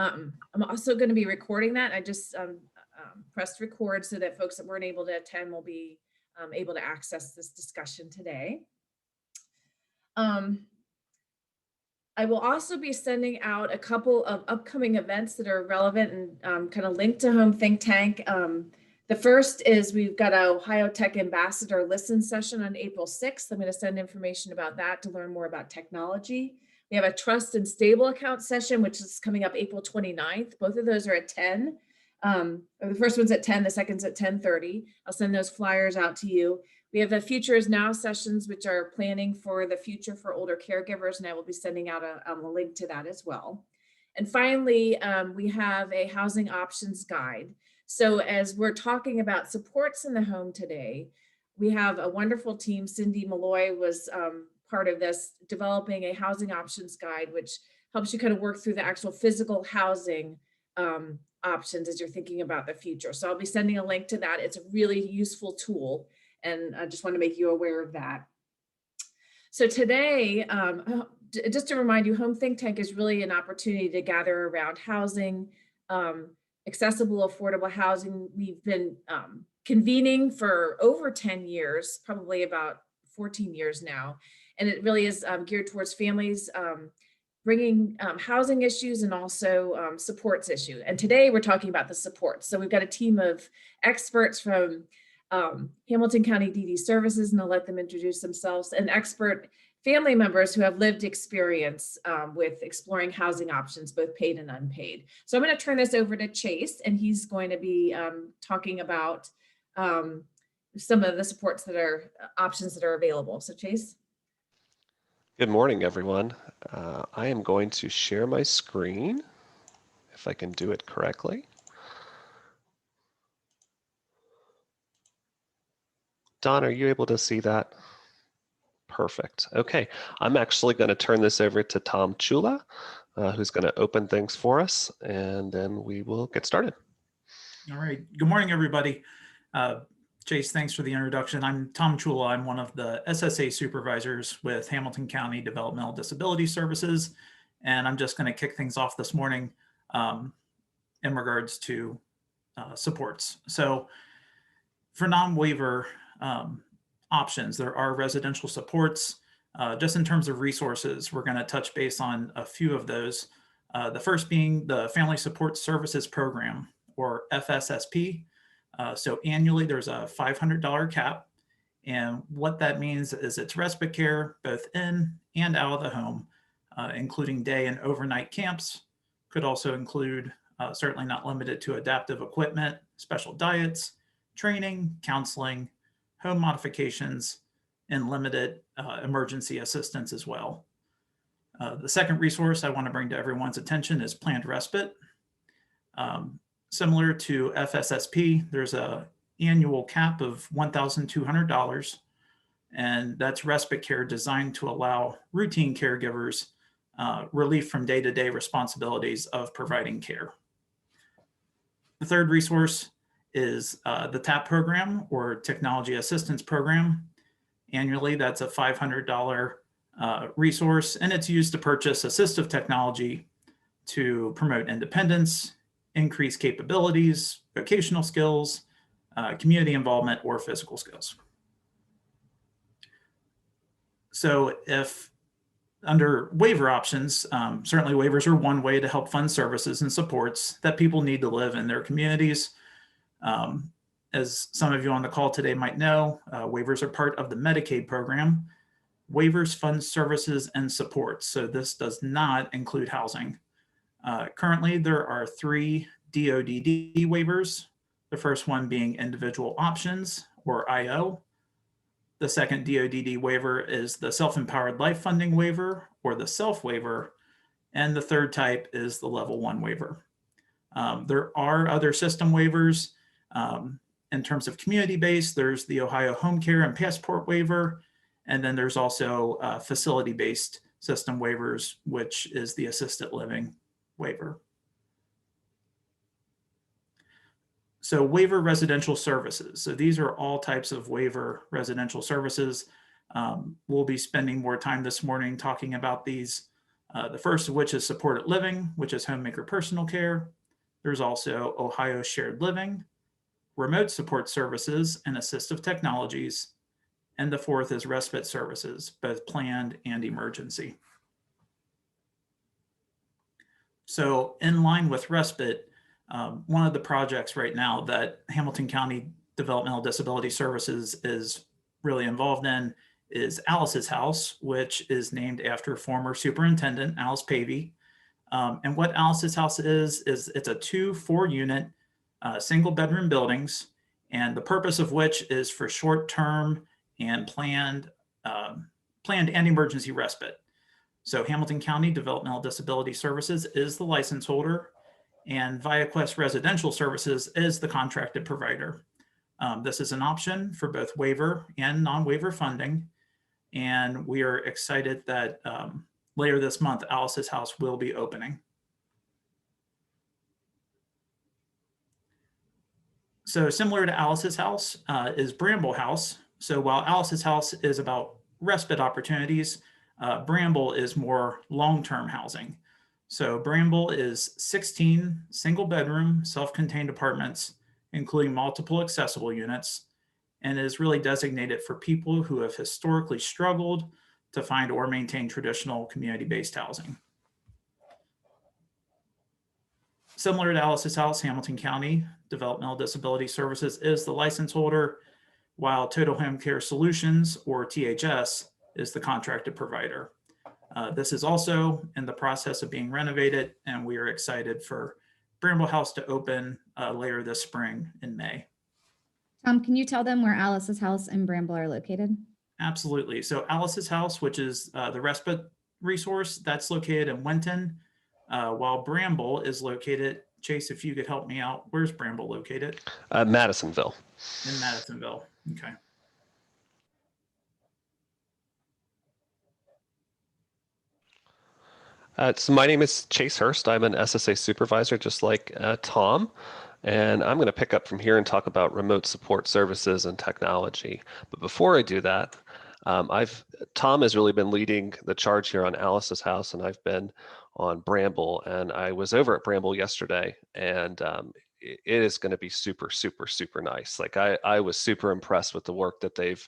I'm also going to be recording that. I just pressed record so that folks that weren't able to attend will be able to access this discussion today. I will also be sending out a couple of upcoming events that are relevant and kind of linked to Home Think Tank. The first is we've got an Ohio Tech Ambassador Listen session on April 6th. I'm going to send information about that to learn more about technology. We have a Trust and Stable Account session, which is coming up April 29th. Both of those are at 10. The first one's at 10, the second's at 10:30. I'll send those flyers out to you. We have the Future is Now sessions, which are planning for the future for older caregivers, and I will be sending out a link to that as well. And finally, we have a housing options guide. So as we're talking about supports in the home today, we have a wonderful team. Cindy Malloy was part of this, developing a housing options guide, which helps you kind of work through the actual physical housing options as you're thinking about the future. So I'll be sending a link to that. It's a really useful tool, and I just want to make you aware of that. So today, just to remind you, Home Think Tank is really an opportunity to gather around housing, accessible, affordable housing. We've been convening for over 10 years, probably about 14 years now. And it really is geared towards families, bringing housing issues and also supports issue. And today we're talking about the supports. So we've got a team of experts from Hamilton County DD Services, and I'll let them introduce themselves, and expert family members who have lived experience with exploring housing options, both paid and unpaid. So I'm going to turn this over to Chase, and he's going to be talking about some of the supports that are options that are available. So Chase. Good morning, everyone. I am going to share my screen, if I can do it correctly. Don, are you able to see that? Perfect. Okay, I'm actually going to turn this over to Tom Chula, who's going to open things for us, and then we will get started. All right. Good morning, everybody. Chase, thanks for the introduction. I'm Tom Chula. I'm one of the SSA supervisors with Hamilton County Developmental Disability Services, and I'm just going to kick things off this morning in regards to supports. So for non-waiver options, there are residential supports. Just in terms of resources, we're going to touch base on a few of those. The first being the Family Support Services Program, or FSSP. So annually, there's a $500 cap. And what that means is it's respite care, both in and out of the home, including day and overnight camps. Could also include, certainly not limited to, adaptive equipment, special diets, training, counseling, home modifications, and limited emergency assistance as well. The second resource I want to bring to everyone's attention is planned respite. Similar to FSSP, there's an annual cap of $1,200, and that's respite care designed to allow routine caregivers relief from day-to-day responsibilities of providing care. The third resource is the TAP program, or Technology Assistance Program. Annually, that's a $500 resource, and it's used to purchase assistive technology to promote independence, increase capabilities, vocational skills, community involvement, or physical skills. So if under waiver options, certainly waivers are one way to help fund services and supports that people need to live in their communities. As some of you on the call today might know, waivers are part of the Medicaid program. Waivers fund services and supports, so this does not include housing. Currently, there are 3 DODD waivers, the first one being individual options, or IO. The second DODD waiver is the self-empowered life funding waiver, or the self waiver. And the third type is the level 1 waiver. There are other system waivers. In terms of community-based, there's the Ohio Home Care and Passport waiver. And then there's also facility-based system waivers, which is the assisted living waiver. So waiver residential services. So these are all types of waiver residential services. We'll be spending more time this morning talking about these The first of which is supported living, which is homemaker personal care. There's also Ohio Shared Living, remote support services and assistive technologies, and the fourth is respite services, both planned and emergency. So in line with respite, one of the projects right now that Hamilton County Developmental Disability Services is really involved in is Alice's House, which is named after former Superintendent Alice Pavey. And what Alice's House is it's a 2 4-unit single bedroom buildings, and the purpose of which is for short-term and planned and emergency respite. So Hamilton County Developmental Disability Services is the license holder, and ViaQuest Residential Services is the contracted provider. This is an option for both waiver and non-waiver funding, and we are excited that later this month, Alice's House will be opening. So similar to Alice's House is Bramble House. So while Alice's House is about respite opportunities, Bramble is more long-term housing. So Bramble is 16 single bedroom self-contained apartments, including multiple accessible units, and is really designated for people who have historically struggled to find or maintain traditional community-based housing. Similar to Alice's House, Hamilton County Developmental Disability Services is the license holder, while Total Home Care Solutions, or THS, is the contracted provider. This is also in the process of being renovated, and we are excited for Bramble House to open later this spring in May. Tom, can you tell them where Alice's House and Bramble are located? Absolutely. So Alice's House, which is the respite resource, that's located in Winton, while Bramble is located, Chase, if you could help me out, where's Bramble located? Madisonville. In Madisonville. Okay. So my name is Chase Hurst. I'm an SSA supervisor, just like Tom. And I'm going to pick up from here and talk about remote support services and technology. But before I do that, Tom has really been leading the charge here on Alice's House, and I've been on Bramble. And I was over at Bramble yesterday, and it is going to be super, super, super nice. Like I was super impressed with the work that they've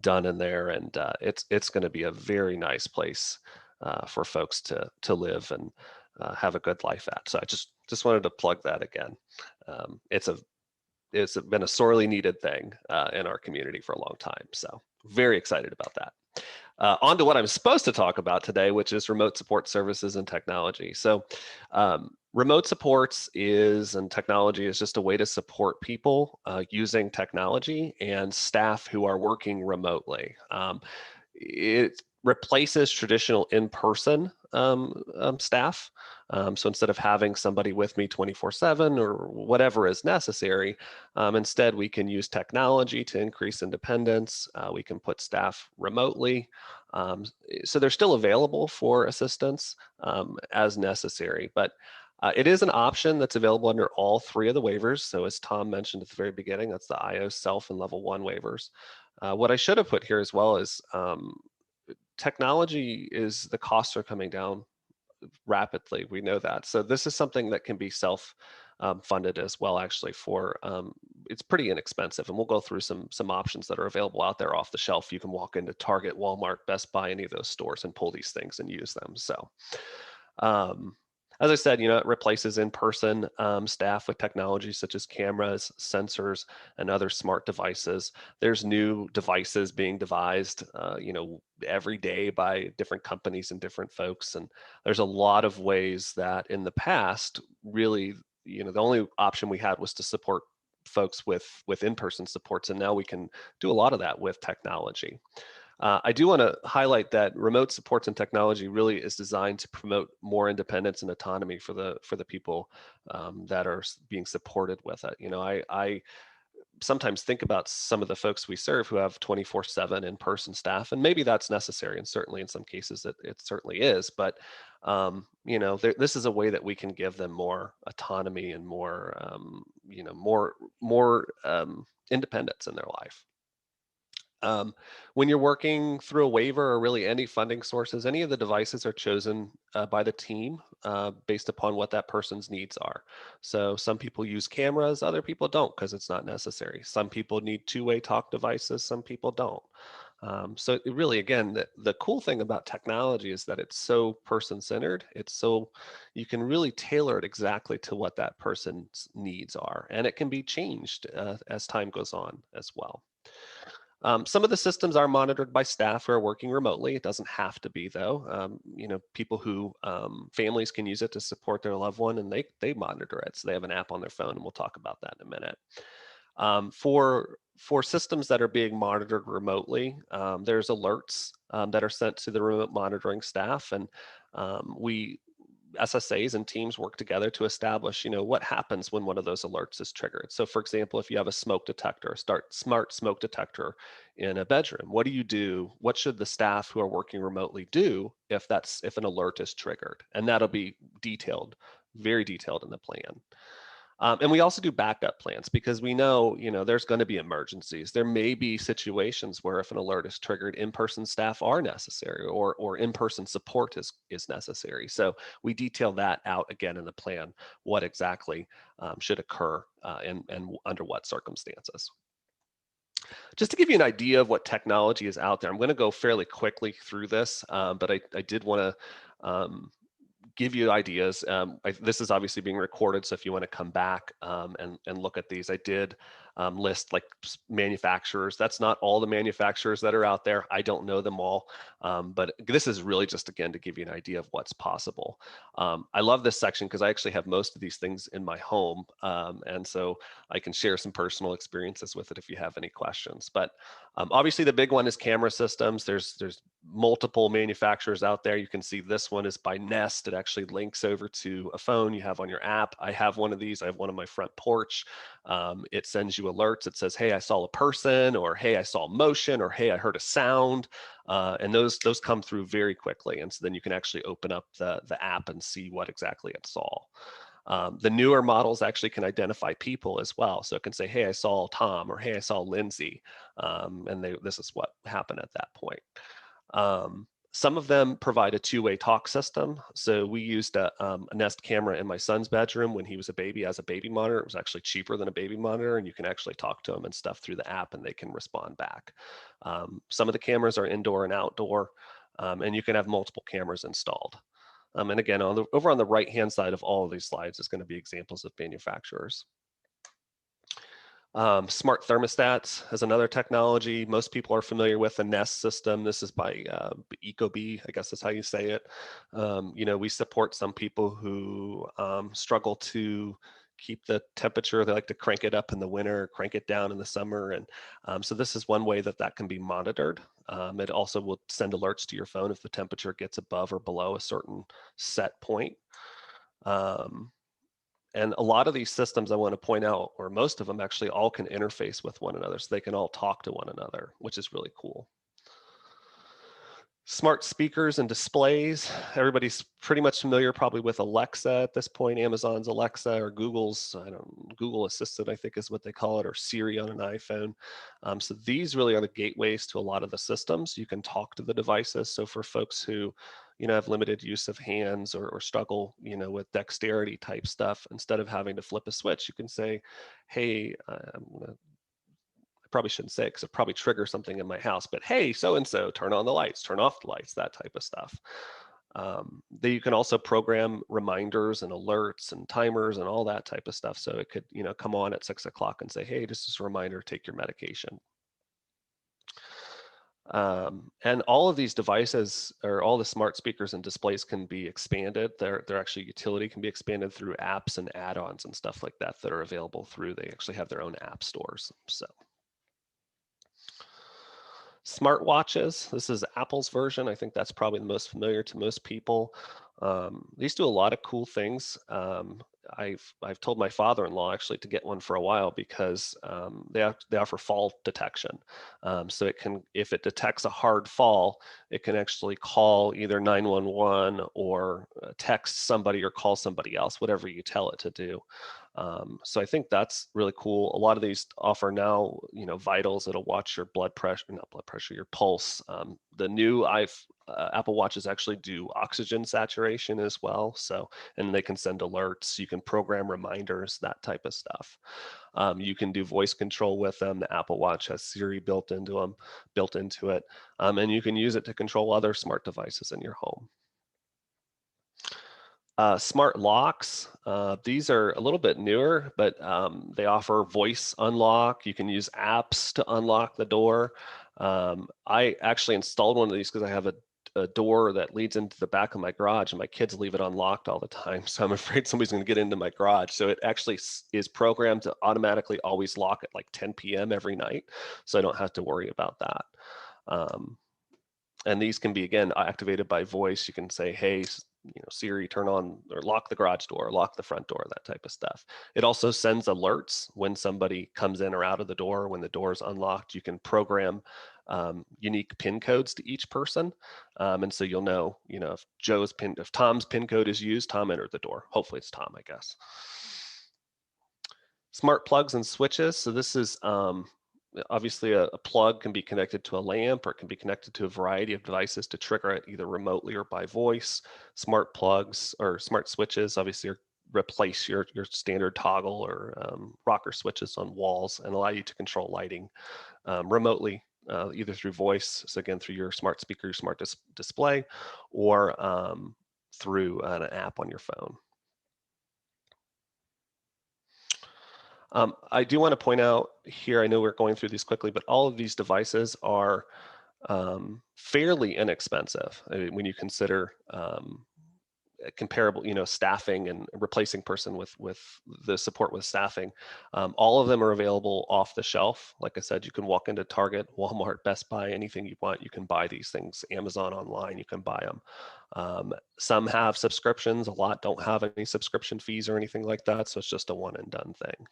done in there, and it's going to be a very nice place for folks to live and have a good life at. So I just wanted to plug that again. It's been a sorely needed thing in our community for a long time. So very excited about that. On to what I'm supposed to talk about today, which is remote support services and technology. So remote supports and technology is just a way to support people using technology and staff who are working remotely. It replaces traditional in-person staff. So instead of having somebody with me 24/7 or whatever is necessary, instead we can use technology to increase independence. We can put staff remotely. So they're still available for assistance as necessary, but it is an option that's available under all 3 of the waivers. So as Tom mentioned at the very beginning, that's the IO self and level 1 waivers. What I should have put here as well is technology the costs are coming down rapidly. We know that. So this is something that can be self-funded as well, actually, it's pretty inexpensive. And we'll go through some options that are available out there off the shelf. You can walk into Target, Walmart, Best Buy, any of those stores and pull these things and use them. So as I said, it replaces in-person staff with technology such as cameras, sensors, and other smart devices. There's new devices being devised, every day by different companies and different folks. And there's a lot of ways that in the past, really, the only option we had was to support folks with in-person supports. And now we can do a lot of that with technology. I do want to highlight that remote supports and technology really is designed to promote more independence and autonomy for the people that are being supported with it. I sometimes think about some of the folks we serve who have 24/7 in-person staff, and maybe that's necessary, and certainly in some cases it certainly is. But this is a way that we can give them more autonomy and more more independence in their life. When you're working through a waiver or really any funding sources, any of the devices are chosen by the team based upon what that person's needs are. So some people use cameras, other people don't because it's not necessary. Some people need two-way talk devices, some people don't. So it really, again, the cool thing about technology is that it's so person-centered. It's so you can really tailor it exactly to what that person's needs are, and it can be changed as time goes on as well. Some of the systems are monitored by staff who are working remotely. It doesn't have to be, though. You know, people who families can use it to support their loved one, and they monitor it. So they have an app on their phone, and we'll talk about that in a minute. For systems that are being monitored remotely, there's alerts that are sent to the remote monitoring staff, and we SSAs and teams work together to establish, you know, what happens when one of those alerts is triggered. So for example, if you have a smoke detector, smart smoke detector in a bedroom, what do? What should the staff who are working remotely do if an alert is triggered? And that'll be detailed, very detailed in the plan. And we also do backup plans because we know, you know, there's going to be emergencies. There may be situations where if an alert is triggered, in-person staff are necessary or in-person support is necessary. So we detail that out again in the plan, what exactly should occur and under what circumstances. Just to give you an idea of what technology is out there, I'm going to go fairly quickly through this, but I did want to give you ideas. This is obviously being recorded, so if you want to come back and look at these, I did list like manufacturers. That's not all the manufacturers that are out there. I don't know them all, but this is really just, again, to give you an idea of what's possible. I love this section because I actually have most of these things in my home, and so I can share some personal experiences with it if you have any questions. But obviously the big one is camera systems. There's multiple manufacturers out there. You can see this one is by Nest. It actually links over to a phone you have on your app. I have one of these. I have one on my front porch. It sends you alerts. It says, hey, I saw a person, or hey, I saw motion, or hey, I heard a sound. And those come through very quickly. And so then you can actually open up the app and see what exactly it saw. The newer models actually can identify people as well. So it can say, hey, I saw Tom, or hey, I saw Lindsay. And this is what happened at that point. Some of them provide a two-way talk system. So we used a Nest camera in my son's bedroom when he was a baby as a baby monitor. It was actually cheaper than a baby monitor, and you can actually talk to them and stuff through the app, and they can respond back. Some of the cameras are indoor and outdoor, and you can have multiple cameras installed. And again, over on the right-hand side of all of these slides is going to be examples of manufacturers. Smart thermostats is another technology. Most people are familiar with the Nest system. This is by Ecobee, I guess that's how you say it. You know, we support some people who struggle to keep the temperature. They like to crank it up in the winter, crank it down in the summer. And so this is one way that can be monitored. It also will send alerts to your phone if the temperature gets above or below a certain set point. And a lot of these systems I want to point out, or most of them actually all can interface with one another. So they can all talk to one another, which is really cool. Smart speakers and displays. Everybody's pretty much familiar probably with Alexa at this point, Amazon's Alexa or Google's, Google Assistant, I think is what they call it, or Siri on an iPhone. So these really are the gateways to a lot of the systems. You can talk to the devices. So for folks who, you know, have limited use of hands or struggle, you know, with dexterity type stuff, instead of having to flip a switch, you can say, hey, probably shouldn't say it because it probably triggers something in my house, but hey, so-and-so, turn on the lights, turn off the lights, that type of stuff. You can also program reminders and alerts and timers and all that type of stuff. So it could, you know, come on at 6 o'clock and say, hey, just as a reminder, take your medication. And all of these devices, or all the smart speakers and displays, can be expanded. Their actually utility can be expanded through apps and add-ons and stuff like that are available through. They actually have their own app stores. So. Smartwatches, this is Apple's version. I think that's probably the most familiar to most people. These do a lot of cool things. I've told my father-in-law actually to get one for a while because they offer fall detection. So it can, if it detects a hard fall, it can actually call either 911 or text somebody or call somebody else, whatever you tell it to do. So I think that's really cool. A lot of these offer now, vitals. It'll watch your blood pressure, not blood pressure, your pulse. The new Apple Watches actually do oxygen saturation as well. So, and they can send alerts. You can program reminders, that type of stuff. You can do voice control with them. The Apple Watch has Siri built into it, and you can use it to control other smart devices in your home. Smart locks, these are a little bit newer, but they offer voice unlock. You can use apps to unlock the door. I actually installed one of these because I have a door that leads into the back of my garage and my kids leave it unlocked all the time. So I'm afraid somebody's going to get into my garage. So it actually is programmed to automatically always lock at like 10 p.m. every night. So I don't have to worry about that. And these can be, again, activated by voice. You can say, hey, Siri, turn on or lock the garage door, lock the front door, that type of stuff. It also sends alerts when somebody comes in or out of the door, when the door is unlocked. You can program unique PIN codes to each person. And so you'll know, if Tom's PIN code is used, Tom entered the door. Hopefully it's Tom, I guess. Smart plugs and switches. So this is obviously a plug can be connected to a lamp, or it can be connected to a variety of devices to trigger it either remotely or by voice. Smart plugs or smart switches obviously replace your standard toggle or rocker switches on walls and allow you to control lighting remotely, either through voice, so again through your smart speaker, your smart display, or through an app on your phone. I do want to point out here, I know we're going through these quickly, but all of these devices are fairly inexpensive. I mean, when you consider comparable, staffing and replacing person with the support with staffing. All of them are available off the shelf. Like I said, you can walk into Target, Walmart, Best Buy, anything you want, you can buy these things. Amazon online, you can buy them. Some have subscriptions, a lot don't have any subscription fees or anything like that, so it's just a one and done thing.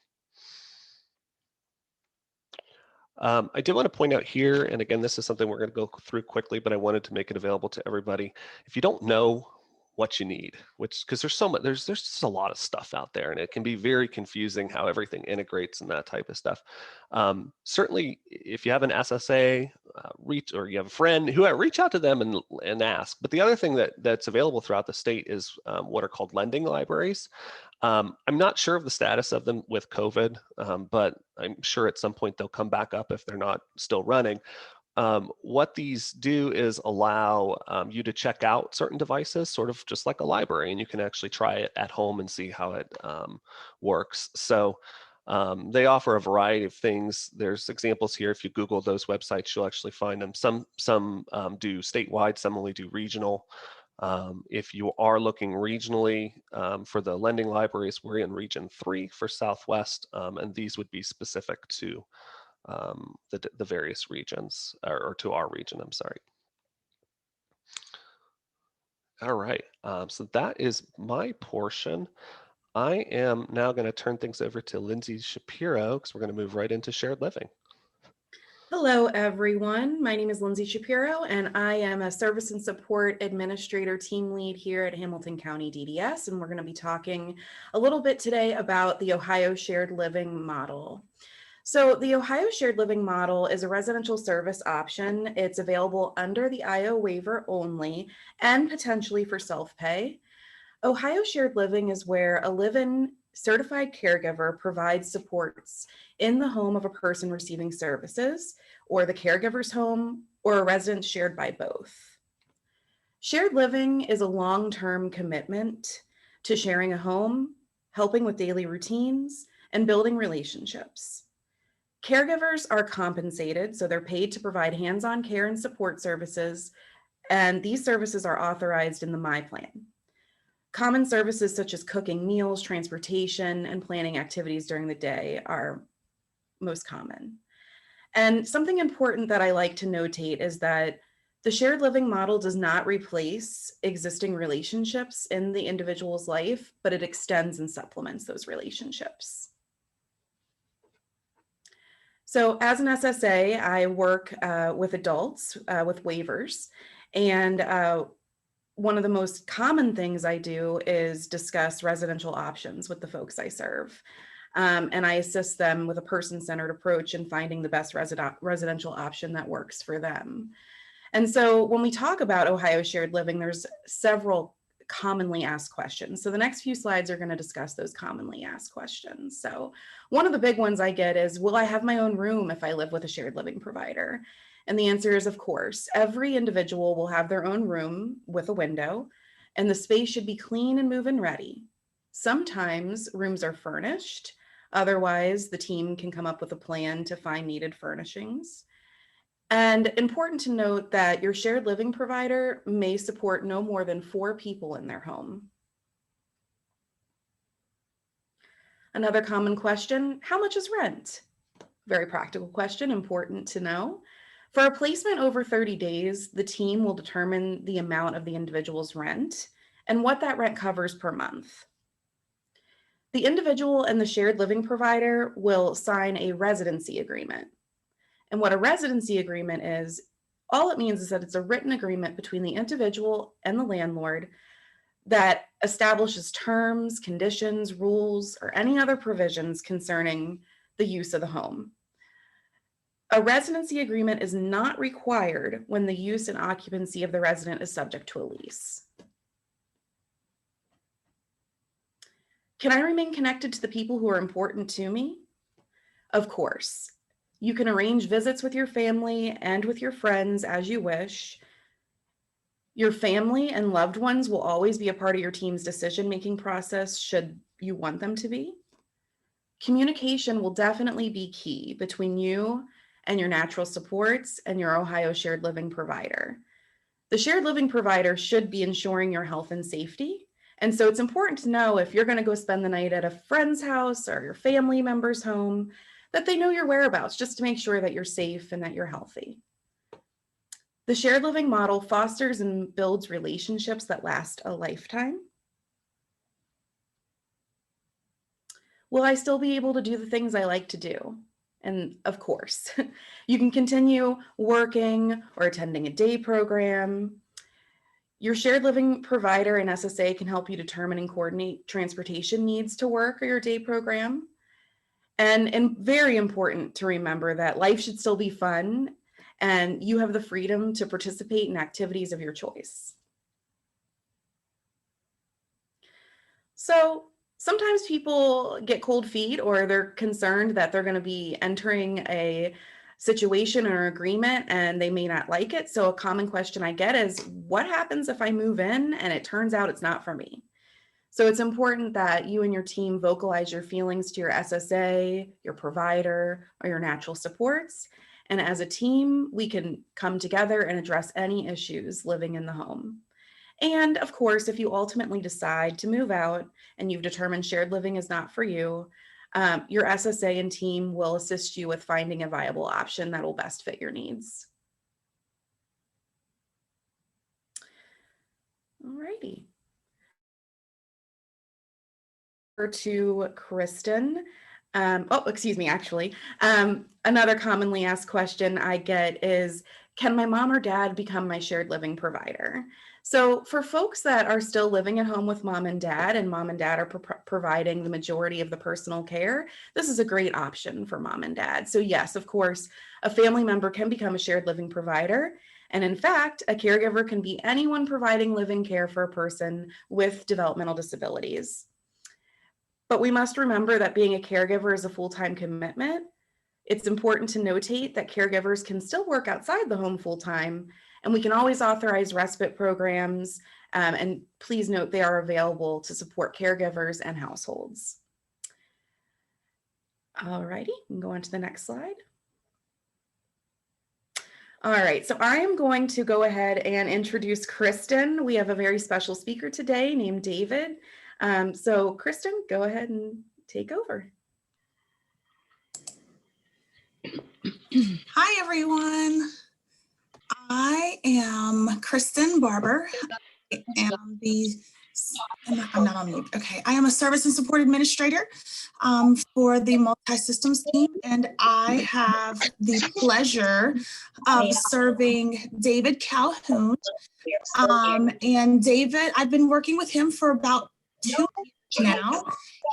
I did want to point out here, and again, this is something we're going to go through quickly, but I wanted to make it available to everybody. If you don't know what you need, because there's so much, there's just a lot of stuff out there, and it can be very confusing how everything integrates and that type of stuff. Certainly, if you have an SSA, or you have a friend who reach out to them and ask. But the other thing that's available throughout the state is what are called lending libraries. I'm not sure of the status of them with COVID, but I'm sure at some point they'll come back up if they're not still running. What these do is allow you to check out certain devices, sort of just like a library, and you can actually try it at home and see how it works. So they offer a variety of things. There's examples here. If you Google those websites, you'll actually find them. Some do statewide, some only do regional. If you are looking regionally for the lending libraries, we're in Region 3 for Southwest, and these would be specific to the various regions, or to our region, I'm sorry. All right, so that is my portion. I am now going to turn things over to Lindsay Shapiro, because we're going to move right into shared living. Hello, everyone. My name is Lindsay Shapiro, and I am a Service and Support Administrator Team Lead here at Hamilton County DDS, and we're going to be talking a little bit today about the Ohio Shared Living Model. So the Ohio Shared Living Model is a residential service option. It's available under the IO waiver only and potentially for self-pay. Ohio Shared Living is where a live-in certified caregiver provides supports in the home of a person receiving services, or the caregiver's home, or a residence shared by both. Shared living is a long-term commitment to sharing a home, helping with daily routines, and building relationships. Caregivers are compensated, so they're paid to provide hands-on care and support services, and these services are authorized in the My Plan. Common services such as cooking meals, transportation, and planning activities during the day are most common. And something important that I like to notate is that The shared living model does not replace existing relationships in the individual's life, but it extends and supplements those relationships. So as an SSA, I work with adults with waivers, and one of the most common things I do is discuss residential options with the folks I serve. And I assist them with a person-centered approach in finding the best residential option that works for them. And so when we talk about Ohio shared living, there's several commonly asked questions. So the next few slides are going to discuss those commonly asked questions. So one of the big ones I get is, will I have my own room if I live with a shared living provider? And the answer is, of course. Every individual will have their own room with a window, and the space should be clean and move-in ready. Sometimes rooms are furnished. Otherwise, the team can come up with a plan to find needed furnishings. And important to note that your shared living provider may support no more than 4 people in their home. Another common question, how much is rent? Very practical question, important to know. For a placement over 30 days, the team will determine the amount of the individual's rent and what that rent covers per month. The individual and the shared living provider will sign a residency agreement. And what a residency agreement is, all it means is that it's a written agreement between the individual and the landlord that establishes terms, conditions, rules, or any other provisions concerning the use of the home. A residency agreement is not required when the use and occupancy of the resident is subject to a lease. Can I remain connected to the people who are important to me? Of course. You can arrange visits with your family and with your friends as you wish. Your family and loved ones will always be a part of your team's decision-making process should you want them to be. Communication will definitely be key between you and your natural supports and your Ohio shared living provider. The shared living provider should be ensuring your health and safety. And so it's important to know if you're going to go spend the night at a friend's house or your family member's home, that they know your whereabouts, just to make sure that you're safe and that you're healthy. The shared living model fosters and builds relationships that last a lifetime. Will I still be able to do the things I like to do? And of course, you can continue working or attending a day program. Your shared living provider and SSA can help you determine and coordinate transportation needs to work or your day program. And very important to remember that life should still be fun and you have the freedom to participate in activities of your choice. So sometimes people get cold feet or they're concerned that they're going to be entering a situation or agreement and they may not like it. So a common question I get is, what happens if I move in and it turns out it's not for me? So it's important that you and your team vocalize your feelings to your SSA, your provider, or your natural supports. And as a team, we can come together and address any issues living in the home. And of course, if you ultimately decide to move out and you've determined shared living is not for you, your SSA and team will assist you with finding a viable option that will best fit your needs. All righty. To Kristen. Another commonly asked question I get is, can my mom or dad become my shared living provider? So for folks that are still living at home with mom and dad are providing the majority of the personal care, this is a great option for mom and dad. So yes, of course, a family member can become a shared living provider. And in fact, a caregiver can be anyone providing living care for a person with developmental disabilities. But we must remember that being a caregiver is a full-time commitment. It's important to notate that caregivers can still work outside the home full-time, and we can always authorize respite programs. And please note they are available to support caregivers and households. All righty, we can go on to the next slide. All right, so I am going to go ahead and introduce Kristen. We have a very special speaker today named David. So Kristen, go ahead and take over. Hi, everyone. I am Kristen Barber. I am I'm not on mute. Okay. I am a service and support administrator for the multi-systems team, and I have the pleasure of serving David Calhoun. And David, I've been working with him for about 2 years now.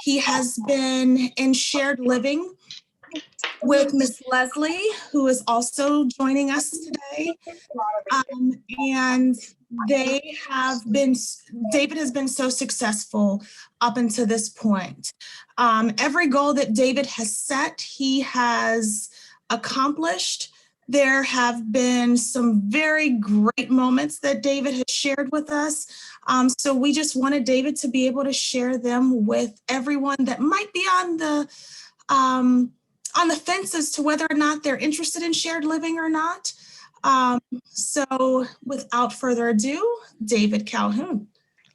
He has been in shared living with Miss Leslie, who is also joining us today. And David has been so successful up until this point. Every goal that David has set, he has accomplished. There have been some very great moments that David has shared with us. So we just wanted David to be able to share them with everyone that might be on the fence as to whether or not they're interested in shared living or not. So without further ado, David Calhoun.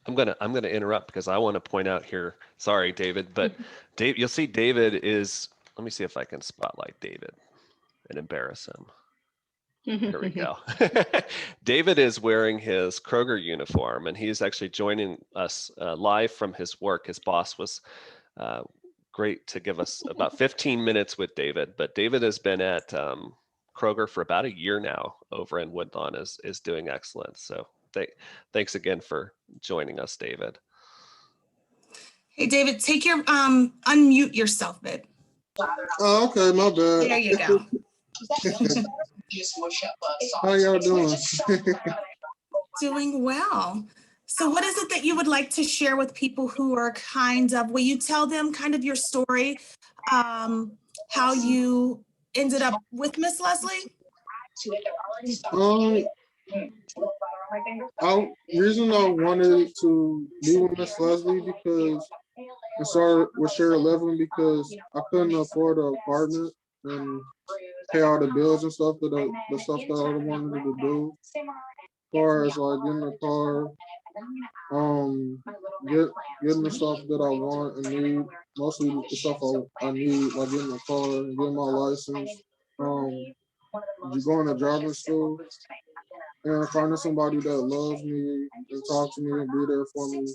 I'm gonna interrupt because I want to point out here. Sorry, David, but Dave, you'll see David is. Let me see if I can spotlight David and embarrass him. Here we go. David is wearing his Kroger uniform, and he's actually joining us live from his work. His boss was great to give us about 15 minutes with David, but David has been at Kroger for about a year now over in Woodlawn, is doing excellent. So thanks again for joining us, David. Hey, David, take your, unmute yourself, babe. Oh, okay, my bad. There you go. How y'all doing? Doing well. So what is it that you would like to share with people who are will you tell them kind of your story, how you ended up with Miss Leslie? Reason I wanted to be with Miss Leslie because I started with shared living because I couldn't afford an apartment and pay all the bills and stuff the stuff that I wanted to do. As far as like getting a car, getting the stuff that I want and need, mostly the stuff I need, like getting a car and getting my license, going to driving school, and finding somebody that loves me and talk to me and be there for me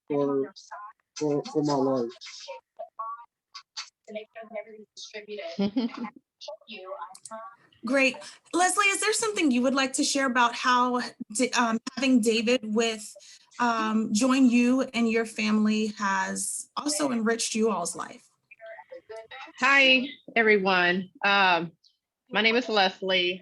for my life. Great. Leslie, is there something you would like to share about how having David join you and your family has also enriched you all's life? Hi, everyone. My name is Leslie.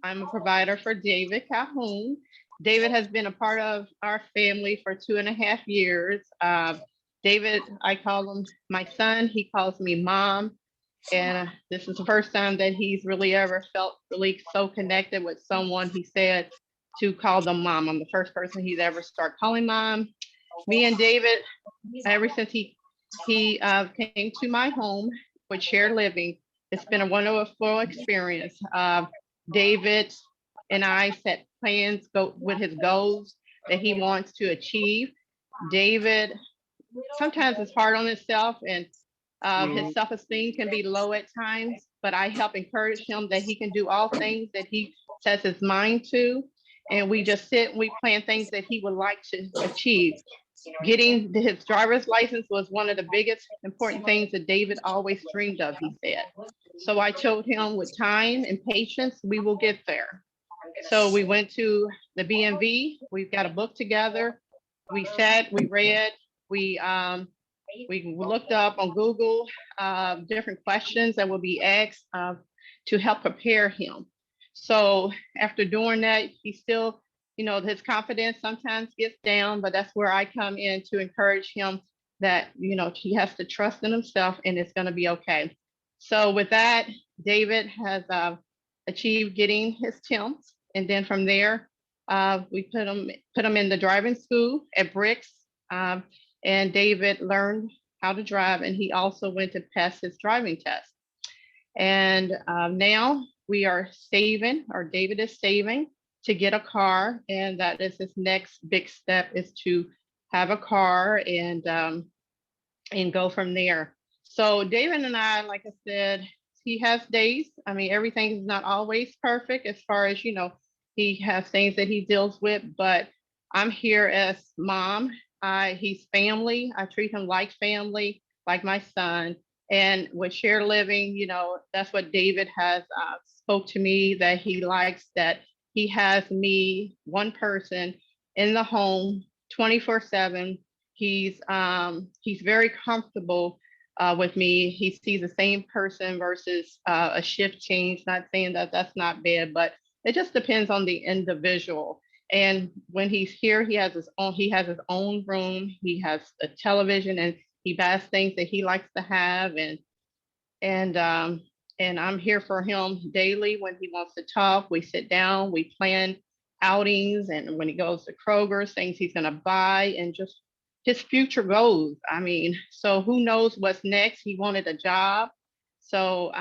I'm a provider for David Calhoun. David has been a part of our family for 2.5 years. David, I call him my son. He calls me mom. And this is the first time that he's really ever felt really so connected with someone he said to call them mom. I'm the first person he's ever started calling mom. Me and David, ever since he came to my home with shared living, it's been a wonderful experience. David and I set plans with his goals that he wants to achieve. David sometimes is hard on himself and his self-esteem can be low at times, but I help encourage him that he can do all things that he sets his mind to. And we just sit and we plan things that he would like to achieve. Getting his driver's license was one of the biggest important things that David always dreamed of, he said. So I told him with time and patience, we will get there. So we went to the BMV, we've got a book together. We sat, we read, we looked up on Google different questions that will be asked to help prepare him. So after doing that, he still, his confidence sometimes gets down, but that's where I come in to encourage him that, he has to trust in himself and it's going to be okay. So with that, David has achieved getting his temps. And then from there, we put him in the driving school at Bricks. And David learned how to drive, and he also went to pass his driving test. And now we are saving, or David is saving, to get a car, and that is his next big step, is to have a car and go from there. So David and I, like I said, he has days. I mean, everything is not always perfect as far as, He has things that he deals with, but I'm here as mom. He's family. I treat him like family, like my son. And with shared living, you know, that's what David has spoke to me, that he likes, that he has me, one person in the home 24/7. He's very comfortable with me. He sees the same person versus a shift change. Not saying that that's not bad, but it just depends on the individual. And when he's here, he has his own room. He has a television, and he buys things that he likes to have. And I'm here for him daily. When he wants to talk, we sit down, we plan outings, and when he goes to Kroger's, things he's going to buy, and just his future goals. I mean, so who knows what's next? He wanted a job. So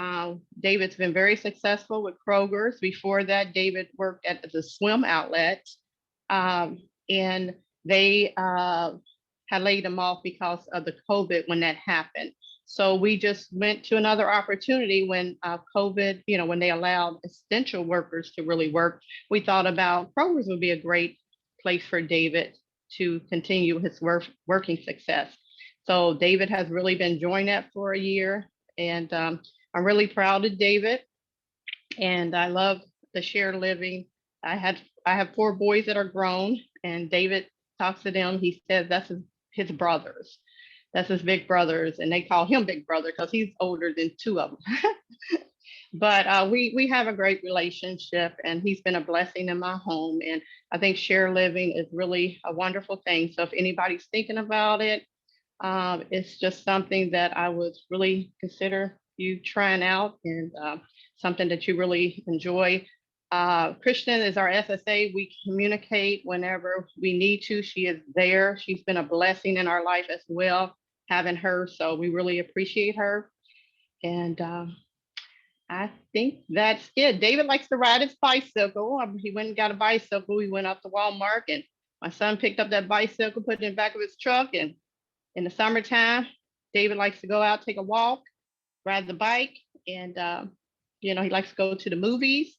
David's been very successful with Kroger's. Before that, David worked at the swim outlet, and they had laid him off because of the COVID when that happened. So we just went to another opportunity when COVID, you know, when they allowed essential workers to really work. We thought about Kroger's would be a great place for David to continue his working success. So David has really been enjoying that for a year. And I'm really proud of David. And I love the shared living. I have 4 boys that are grown, and David talks to them. He says that's his brothers. That's his big brothers, and they call him Big Brother because he's older than 2 of them. But we have a great relationship, and he's been a blessing in my home. And I think shared living is really a wonderful thing. So if anybody's thinking about it, it's just something that I would really consider you trying out, and something that you really enjoy. Kristen is our SSA. We communicate whenever we need to. She is there. She's been a blessing in our life as well, having her. So we really appreciate her. And I think that's it. David likes to ride his bicycle. He went and got a bicycle. We went up to Walmart, and my son picked up that bicycle, put it in the back of his truck. And in the summertime, David likes to go out, take a walk, ride the bike. And, you know, he likes to go to the movies.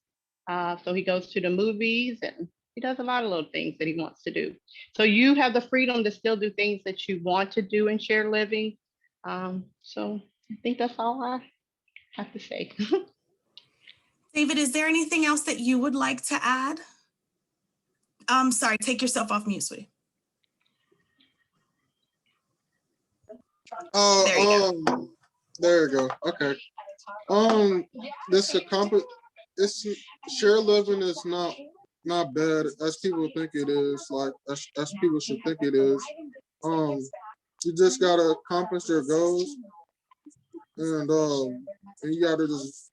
So he goes to the movies, and he does a lot of little things that he wants to do. So you have the freedom to still do things that you want to do in shared living. So I think that's all I have to say. David, is there anything else that you would like to add? Sorry, take yourself off mute, sweetie. There you go. Okay. This shared living is not bad as people think it is. Like as people should think it is. You just gotta accomplish your goals, and you gotta just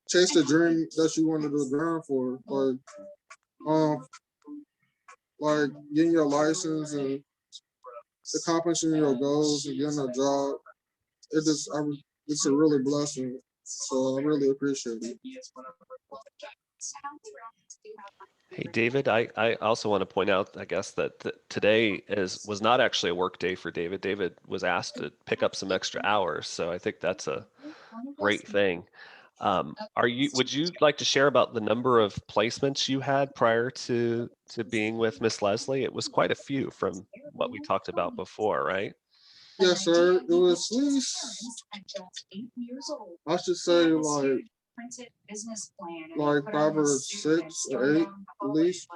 chase the dream that you wanted to grind for, like getting your license and accomplishing your goals and getting a job. It's a really blessing. So I really appreciate it. Hey, David, I also want to point out, I guess, that today was not actually a work day for David. David was asked to pick up some extra hours. So I think that's a great thing. Would you like to share about the number of placements you had prior to being with Miss Leslie? It was quite a few from what we talked about before, right? Yes, sir. It was at least, I should say, like 5 or 6 or 8 at least.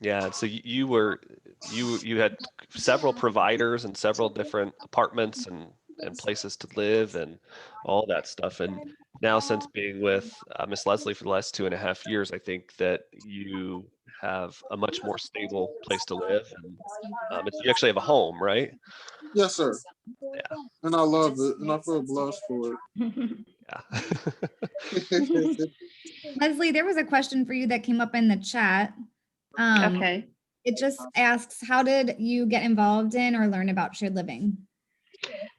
Yeah, so you had several providers and several different apartments and places to live and all that stuff. And now, since being with Miss Leslie for the last 2.5 years, I think that you have a much more stable place to live, and you actually have a home, right? Yes, sir. Yeah. And I love it, and I feel blessed for it. Yeah. Leslie, there was a question for you that came up in the chat. Okay. It just asks, how did you get involved in or learn about shared living?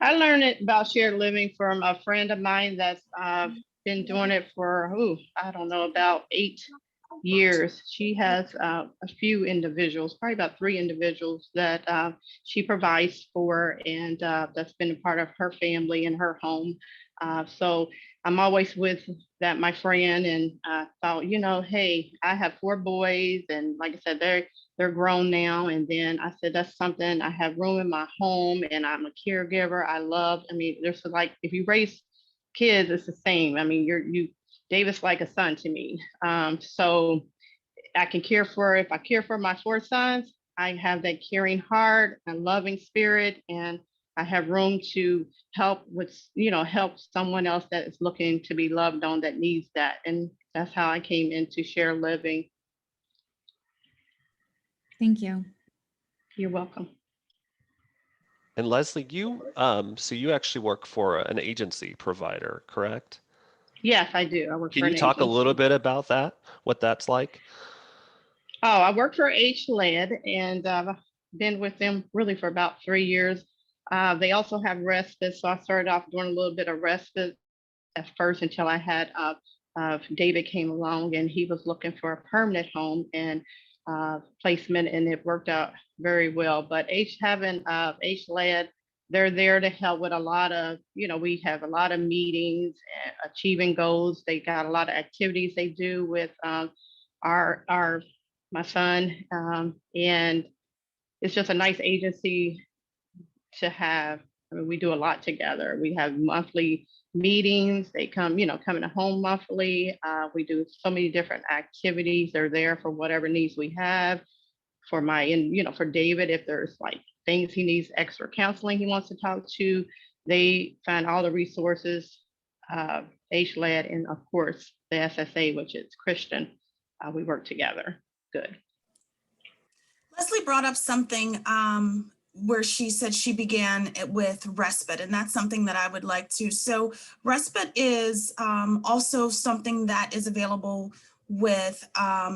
I learned about shared living from a friend of mine that's been doing it for, I don't know, about years. She has a few individuals, probably about 3 individuals that she provides for, and that's been a part of her family and her home. So I'm always with that, my friend, and thought, you know, hey, I have 4 boys, and like I said, they're grown now. And then I said, that's something, I have room in my home, and I'm a caregiver. I mean, there's like, if you raise kids, it's the same. I mean, David's like a son to me. So I can if I care for my 4 sons, I have that caring heart and loving spirit, and I have room to help help someone else that is looking to be loved on, that needs that. And that's how I came into shared living. Thank you. You're welcome. And Leslie, so you actually work for an agency provider, correct? Yes, I do. I work for Can an you talk a little agency. bit about that, what that's like? Oh, I work for HLead, and I've been with them really for about 3 years. They also have respite, so I started off doing a little bit of respite at first until I had David came along, and he was looking for a permanent home and placement, and it worked out very well. But HLead, they're there to help with a lot of, we have a lot of meetings and achieving goals. They got a lot of activities they do with my son, and it's just a nice agency to have. I mean, we do a lot together. We have monthly meetings. They come into home monthly. We do so many different activities. They're there for whatever needs we have. For for David, if there's like things he needs, extra counseling he wants to talk to, they find all the resources, HLead, and of course the SSA, which is Christian. We work together. Good. Leslie brought up something where she said she began it with respite, and that's something that I would like to. So respite is also something that is available with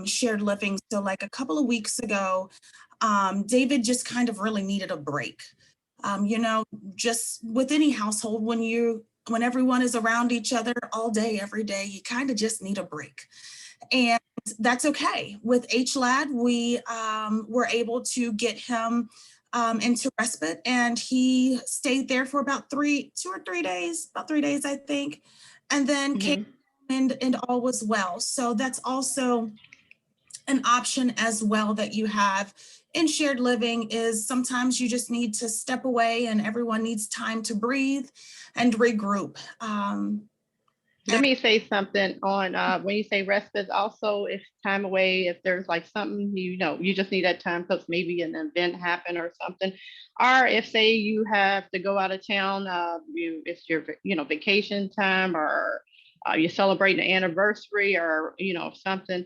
shared living. So like a couple of weeks ago, David just kind of really needed a break. Just with any household, when everyone is around each other all day, every day, you kind of just need a break. And that's okay. With HLead, we were able to get him into respite, and he stayed there for about 2 or 3 days, about 3 days, I think, and then came and all was well. So that's also an option as well that you have in shared living, is sometimes you just need to step away and everyone needs time to breathe and regroup. Let me say something on when you say respite, also if time away, if there's like something, you just need that time because maybe an event happened or something, or if say you have to go out of town, it's your vacation time, or you're celebrating an anniversary, or something.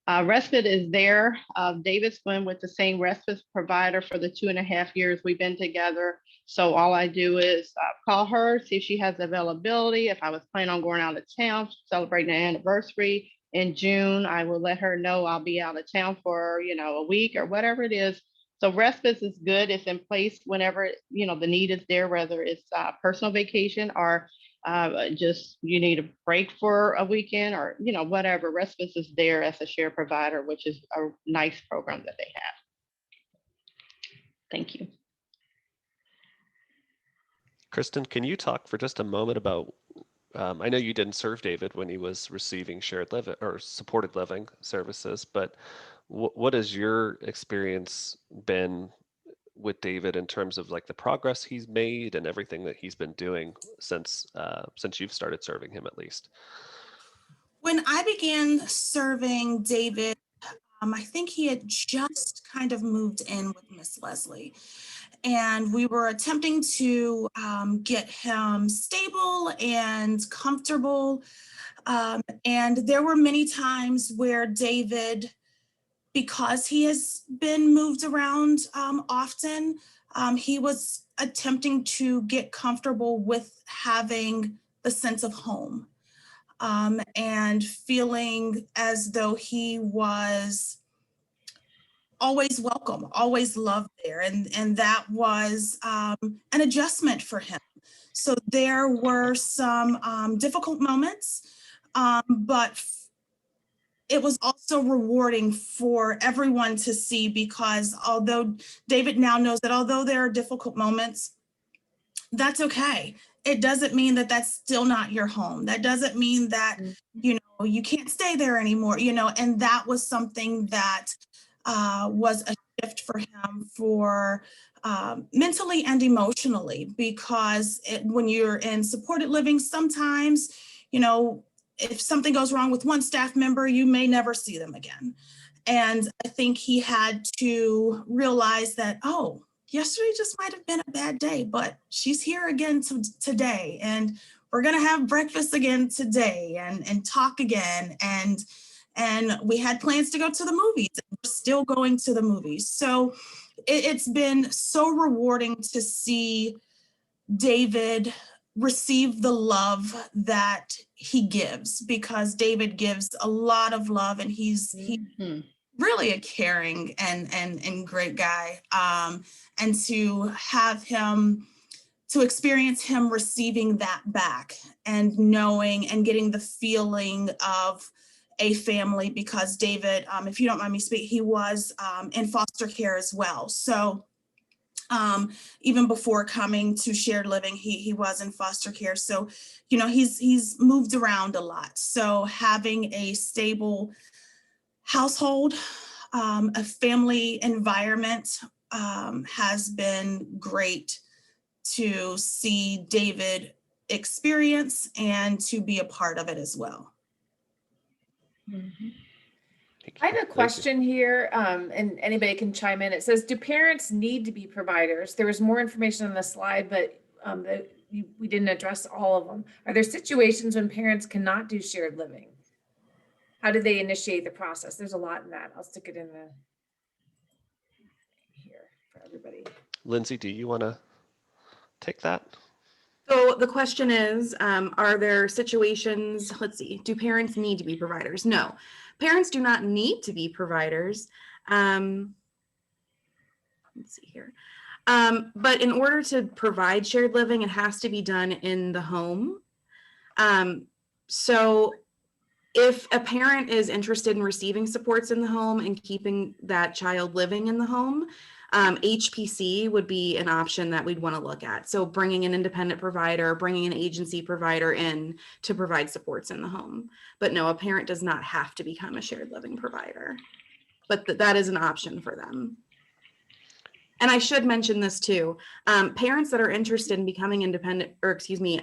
Respite is there. David's been with the same respite provider for the 2.5 years we've been together. So all I do is call her, see if she has availability. If I was planning on going out of town, celebrating an anniversary in June, I will let her know I'll be out of town for, a week or whatever it is. So respite is good. It's in place whenever, the need is there, whether it's personal vacation or just you need a break for a weekend, or whatever. Respite is there as a shared provider, which is a nice program that they have. Thank you. Kristen, can you talk for just a moment about, I know you didn't serve David when he was receiving shared living or supported living services, but what has your experience been with David in terms of like the progress he's made and everything that he's been doing since you've started serving him, at least? When I began serving David, I think he had just kind of moved in with Miss Leslie, and we were attempting to get him stable and comfortable. And there were many times where David, because he has been moved around often, he was attempting to get comfortable with having the sense of home, and feeling as though he was always welcome, always loved there. And that was an adjustment for him. So there were some difficult moments, but it was also rewarding for everyone to see, because although David now knows that although there are difficult moments, that's okay. It doesn't mean that that's still not your home. That doesn't mean that, you know, you can't stay there anymore, you know, and that was something that was a shift for him for mentally and emotionally, because when you're in supported living, sometimes, you know, if something goes wrong with one staff member, you may never see them again. And I think he had to realize that, oh, yesterday just might have been a bad day, but she's here again today, and we're gonna have breakfast again today, and talk again, and we had plans to go to the movies, and we're still going to the movies. So it's been so rewarding to see David receive the love that he gives, because David gives a lot of love, and he's really a caring and great guy. And to have him, to experience him receiving that back, and knowing and getting the feeling of a family, because David, if you don't mind me speaking, he was in foster care as well. So even before coming to shared living, he was in foster care. So, you know, he's moved around a lot. So having a stable household, a family environment has been great to see David experience and to be a part of it as well. I have a question here, and anybody can chime in. It says, do parents need to be providers? There was more information on the slide, but we didn't address all of them. Are there situations when parents cannot do shared living? How do they initiate the process? There's a lot in that. I'll stick it in the here for everybody. Lindsay, do you want to take that? So the question is, are there situations, let's see, do parents need to be providers? No, parents do not need to be providers. Let's see here. But in order to provide shared living, it has to be done in the home. So if a parent is interested in receiving supports in the home and keeping that child living in the home, HPC would be an option that we'd want to look at. So bringing an independent provider, bringing an agency provider in to provide supports in the home. But no, a parent does not have to become a shared living provider, but that is an option for them. And I should mention this too. Parents that are interested in becoming independent, or excuse me,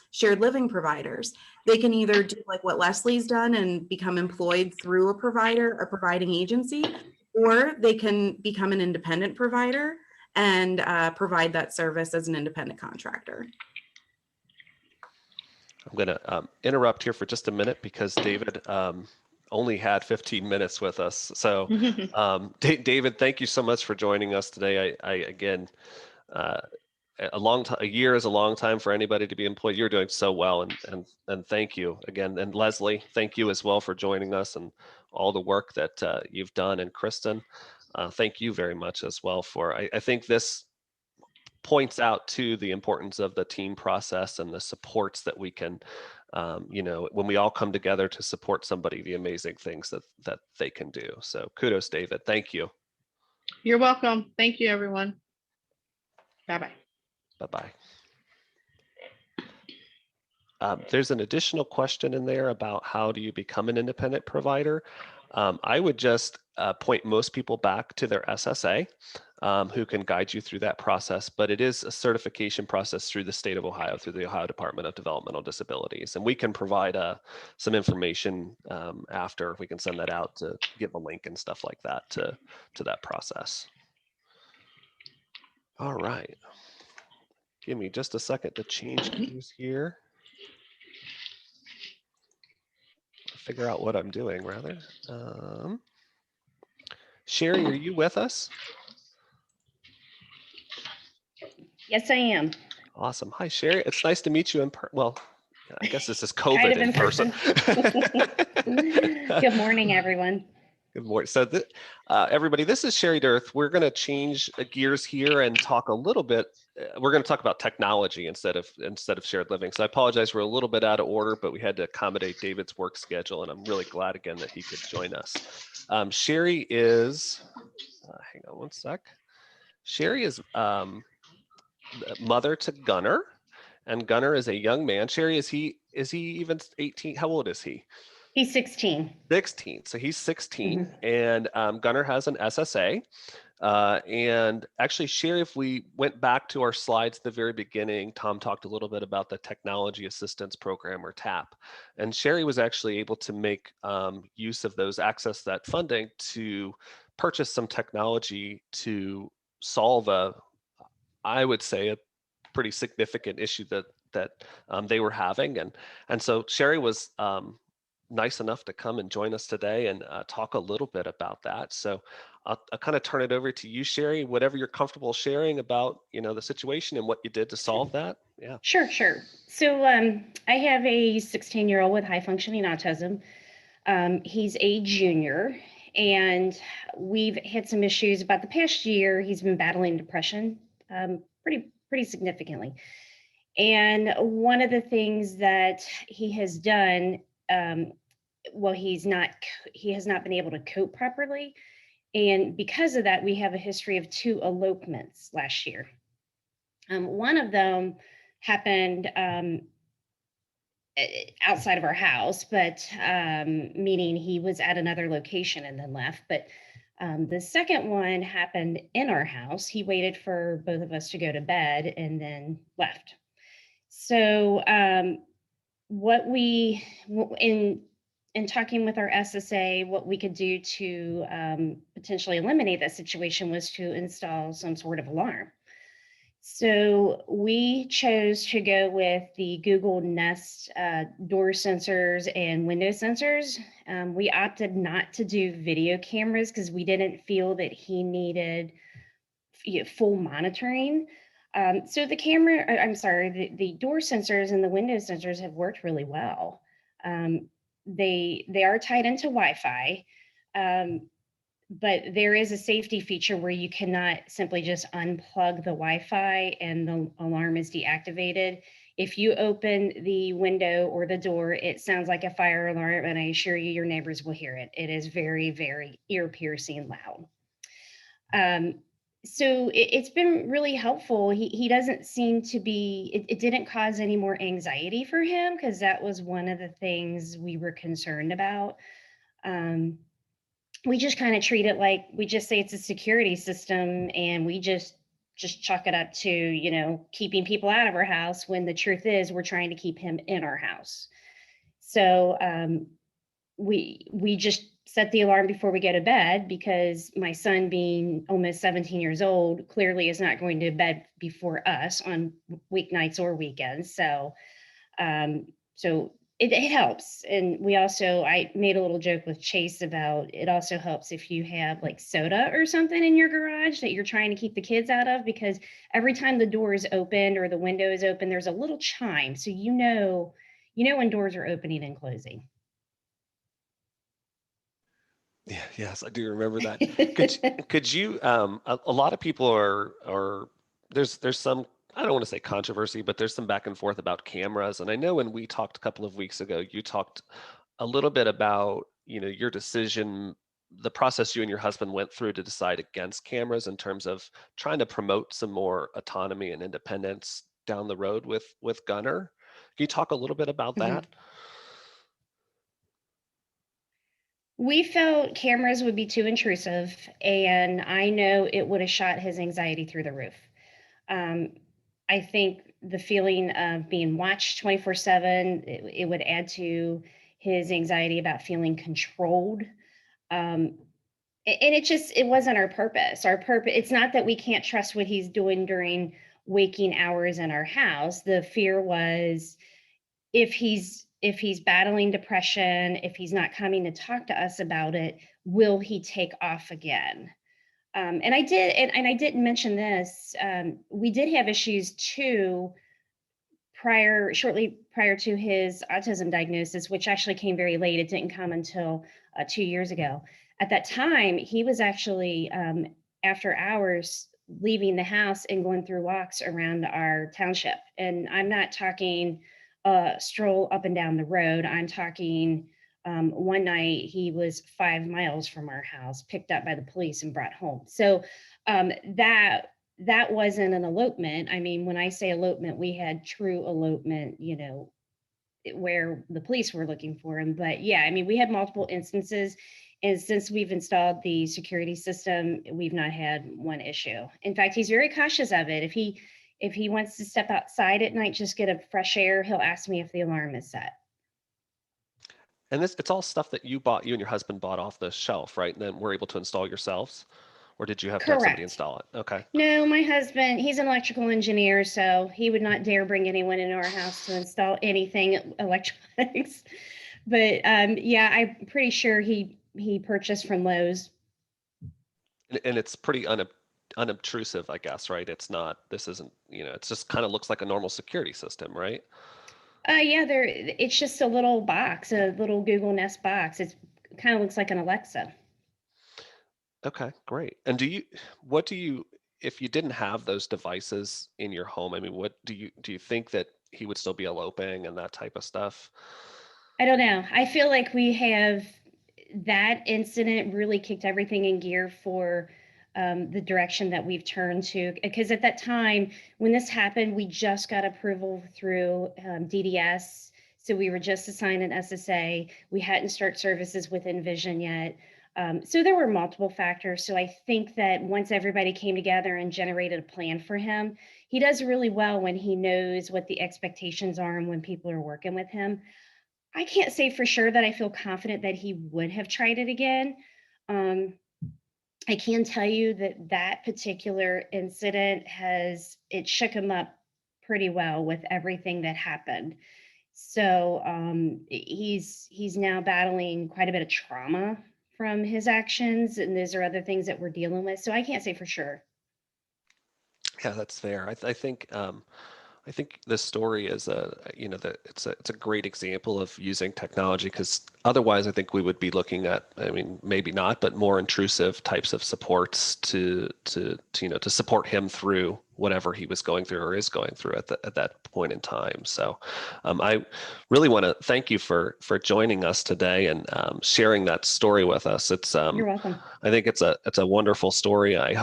shared living providers, they can either do like what Leslie's done and become employed through a provider, a providing agency, or they can become an independent provider and provide that service as an independent contractor. I'm going to interrupt here for just a minute because David only had 15 minutes with us. So David, thank you so much for joining us today. I again, a year is a long time for anybody to be employed. You're doing so well, and thank you again. And Leslie, thank you as well for joining us and all the work that you've done. And Kristen, thank you very much as well for, I think this points out to the importance of the team process and the supports that we can, you know, when we all come together to support somebody, the amazing things that they can do. So kudos, David. Thank you. You're welcome. Thank you, everyone. Bye-bye. Bye-bye. There's an additional question in there about how do you become an independent provider. I would just point most people back to their SSA, who can guide you through that process, but it is a certification process through the state of Ohio, through the Ohio Department of Developmental Disabilities. And we can provide some information after. We can send that out to give a link and stuff like that to that process. All right. Give me just a second to change keys here. Figure out what I'm doing, rather. Sherry, are you with us? Yes, I am. Awesome. Hi, Sherry. It's nice to meet you in person. Well, I guess this is COVID Kind of in person. Good morning, everyone. Good morning. So, everybody, this is Sherry Dirth. We're going to change gears here and talk a little bit. We're going to talk about technology instead of shared living. So I apologize, we're a little bit out of order, but we had to accommodate David's work schedule, and I'm really glad again that he could join us. Sherry is, hang on one sec. Sherry is mother to Gunnar, and Gunnar is a young man. Sherry, is he even 18? How old is he? He's 16. 16. So he's 16, and Gunnar has an SSA. And actually, Sherry, if we went back to our slides at the very beginning, Tom talked a little bit about the Technology Assistance Program, or TAP. And Sherry was actually able to make use of those, access that funding to purchase some technology to solve I would say, a pretty significant issue that they were having. And so Sherry was nice enough to come and join us today and talk a little bit about that. So I'll kind of turn it over to you, Sherry, whatever you're comfortable sharing about, the situation and what you did to solve that. Yeah. Sure. So I have a 16-year-old with high functioning autism. He's a junior, and we've had some issues about the past year. He's been battling depression pretty significantly. And one of the things that he has done, he has not been able to cope properly. And because of that, we have a history of 2 elopements last year. One of them happened outside of our house, but meaning he was at another location and then left. But the second one happened in our house. He waited for both of us to go to bed and then left. So in talking with our SSA, what we could do to potentially eliminate that situation was to install some sort of alarm. So we chose to go with the Google Nest door sensors and window sensors. We opted not to do video cameras because we didn't feel that he needed full monitoring. So the door sensors and the window sensors have worked really well. They are tied into Wi-Fi, but there is a safety feature where you cannot simply just unplug the Wi-Fi and the alarm is deactivated. If you open the window or the door, it sounds like a fire alarm, and I assure you, your neighbors will hear it. It is very, very ear-piercing loud. So it's been really helpful. He doesn't seem to be, it didn't cause any more anxiety for him, because that was one of the things we were concerned about. We just kind of treat it like, we just say it's a security system, and we just chalk it up to, keeping people out of our house, when the truth is we're trying to keep him in our house. So we just set the alarm before we go to bed, because my son, being almost 17 years old, clearly is not going to bed before us on weeknights or weekends. So it helps. And I made a little joke with Chase about, it also helps if you have like soda or something in your garage that you're trying to keep the kids out of, because every time the door is opened or the window is open, there's a little chime. So you know when doors are opening and closing. Yeah, yes, I do remember that. Could you, a lot of people are there's some, I don't want to say controversy, but there's some back and forth about cameras. And I know when we talked a couple of weeks ago, you talked a little bit about, your decision, the process you and your husband went through to decide against cameras, in terms of trying to promote some more autonomy and independence down the road with Gunnar. Can you talk a little bit about that? We felt cameras would be too intrusive, and I know it would have shot his anxiety through the roof. I think the feeling of being watched 24/7, it would add to his anxiety about feeling controlled. And it wasn't our purpose. It's not that we can't trust what he's doing during waking hours in our house. The fear was, if he's battling depression, if he's not coming to talk to us about it, will he take off again? And I didn't mention this. We did have issues too shortly prior to his autism diagnosis, which actually came very late. It didn't come until 2 years ago. At that time, he was actually after hours leaving the house and going through walks around our township. And I'm not talking stroll up and down the road. I'm talking one night he was 5 miles from our house, picked up by the police and brought home. So that wasn't an elopement. I mean, when I say elopement, we had true elopement, you know, where the police were looking for him. But yeah, I mean, we had multiple instances. And since we've installed the security system, we've not had one issue. In fact, he's very cautious of it. If he wants to step outside at night, just get a fresh air, he'll ask me if the alarm is set. And it's all stuff that you and your husband bought off the shelf, right? And then were able to install yourselves? Or did you have to have somebody Correct. install it? Okay. No, my husband, he's an electrical engineer, so he would not dare bring anyone into our house to install anything electronics. But yeah, I'm pretty sure he purchased from Lowe's. And it's pretty unobtrusive, I guess, right? This isn't, you know, it just kind of looks like a normal security system, right? Yeah, it's just a little box, a little Google Nest box. It kind of looks like an Alexa. Okay, great. And if you didn't have those devices in your home, I mean, what do you think that he would still be eloping and that type of stuff? I don't know. I feel like we have that incident really kicked everything in gear for the direction that we've turned to. Because at that time, when this happened, we just got approval through DDS. So we were just assigned an SSA. We hadn't started services with Envision yet. So there were multiple factors. So I think that once everybody came together and generated a plan for him, he does really well when he knows what the expectations are and when people are working with him. I can't say for sure that I feel confident that he would have tried it again. I can tell you that particular incident it shook him up pretty well with everything that happened. So he's now battling quite a bit of trauma from his actions, and those are other things that we're dealing with. So I can't say for sure. Yeah, that's fair. I think this story is it's a great example of using technology, because otherwise I think we would be looking at, I mean, maybe not, but more intrusive types of supports to support him through whatever he was going through or is going through at that point in time. So I really want to thank you for joining us today and sharing that story with us. You're welcome. I think it's a wonderful story. I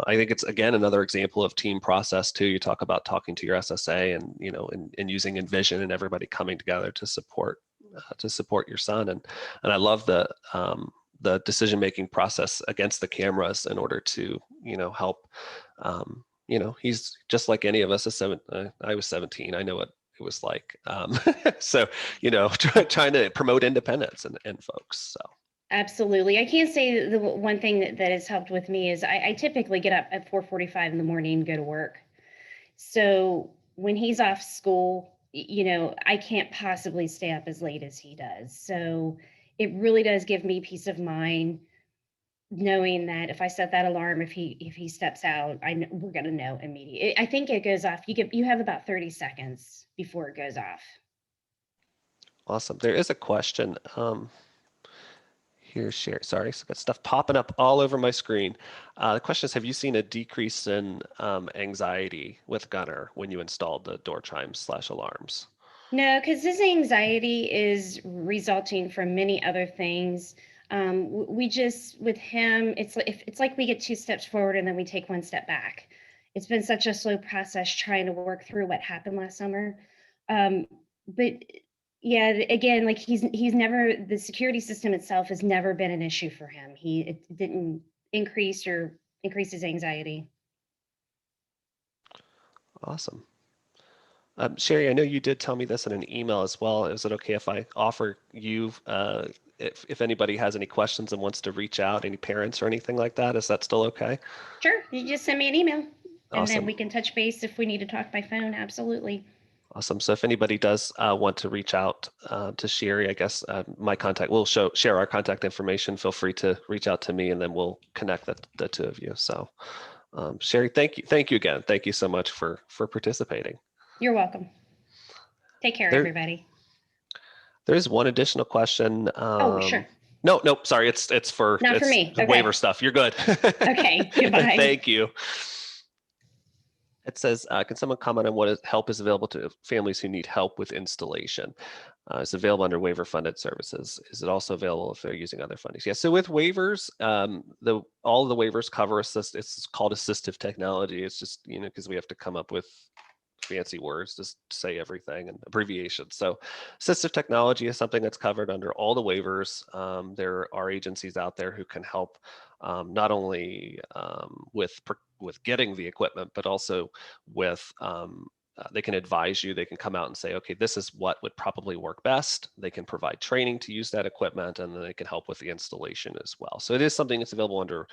think it's, again, another example of team process too. You talk about talking to your SSA and using Envision and everybody coming together to support your son. And I love the decision-making process against the cameras in order to, help. He's just like any of us. I was 17. I know what it was like. So, trying to promote independence and folks. So. Absolutely. I can't say the one thing that has helped with me is I typically get up at 4:45 in the morning and go to work. So when he's off school, I can't possibly stay up as late as he does. So it really does give me peace of mind knowing that if I set that alarm, if he steps out, we're going to know immediately. I think it goes off. You have about 30 seconds before it goes off. Awesome. There is a question. Here, share. Sorry, so got stuff popping up all over my screen. The question is, have you seen a decrease in anxiety with Gunner when you installed the door chimes / alarms? No, because his anxiety is resulting from many other things. We just, with him, it's like we get 2 steps forward and then we take 1 step back. It's been such a slow process trying to work through what happened last summer. But yeah, again, like he's never, the security system itself has never been an issue for him. It didn't increase his anxiety. Awesome. Sherry, I know you did tell me this in an email as well. Is it okay if I offer you, if anybody has any questions and wants to reach out, any parents or anything like that, is that still okay? Sure, you just send me an email and Awesome. then we can touch base if we need to talk by phone. Absolutely. Awesome. So if anybody does want to reach out to Sherry, I guess my contact, we'll share our contact information. Feel free to reach out to me and then we'll connect the 2 of you. So Sherry, thank you again. Thank you so much for participating. You're welcome. Take care, everybody. There's one additional question. Oh, sure. No, sorry. It's for Not for it's me. the Okay. waiver stuff. You're good. Okay, goodbye. Thank you. It says, can someone comment on what help is available to families who need help with installation? It's available under waiver funded services. Is it also available if they're using other fundings? Yeah, so with waivers, all of the waivers cover it's called assistive technology. It's just, because we have to come up with fancy words to say everything and abbreviations. So assistive technology is something that's covered under all the waivers. There are agencies out there who can help not only with getting the equipment, but also with they can advise you. They can come out and say, okay, this is what would probably work best. They can provide training to use that equipment, and then they can help with the installation as well. So it is something that's available under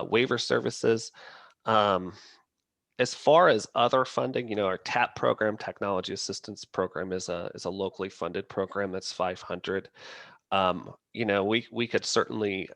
waiver services. As far as other funding, our TAP program, Technology Assistance Program, is a locally funded program that's $500. We could certainly,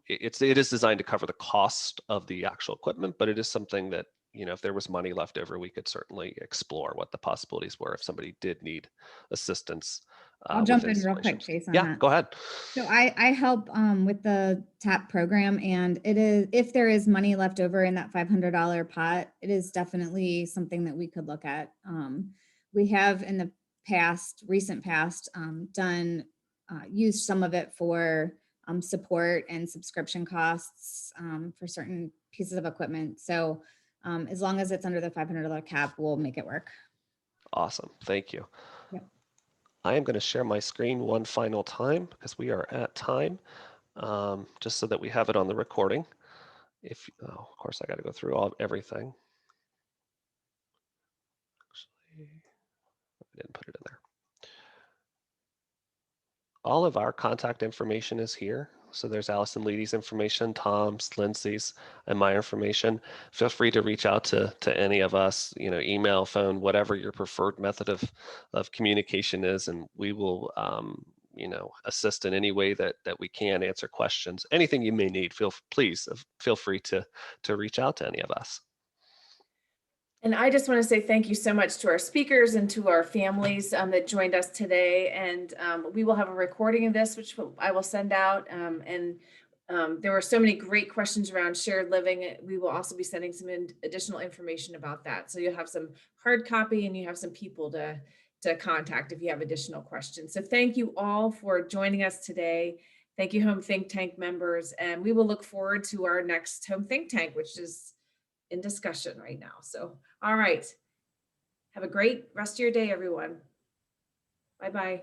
it is designed to cover the cost of the actual equipment, but it is something that, if there was money left over, we could certainly explore what the possibilities were if somebody did need assistance. I'll jump in real quick, Chase, on Yeah, that. go ahead. So I help with the TAP program, and it is, if there is money left over in that $500 pot, it is definitely something that we could look at. We have in the recent past, used some of it for support and subscription costs for certain pieces of equipment. So as long as it's under the $500 cap, we'll make it work. Awesome, thank you. Yep. I am going to share my screen one final time because we are at time, just so that we have it on the recording. Of course, I got to go through everything. Actually, I didn't put it in there. All of our contact information is here. So there's Allison Leedy's information, Tom's, Lindsay's, and my information. Feel free to reach out to any of us, email, phone, whatever your preferred method of communication is, and we will, assist in any way that we can, answer questions, anything you may need. Please feel free to reach out to any of us. And I just want to say thank you so much to our speakers and to our families that joined us today. And we will have a recording of this, which I will send out. There were so many great questions around shared living. We will also be sending some additional information about that. So you'll have some hard copy and you have some people to contact if you have additional questions. So thank you all for joining us today. Thank you, Home Think Tank members. And we will look forward to our next Home Think Tank, which is in discussion right now. So, all right. Have a great rest of your day, everyone. Bye-bye.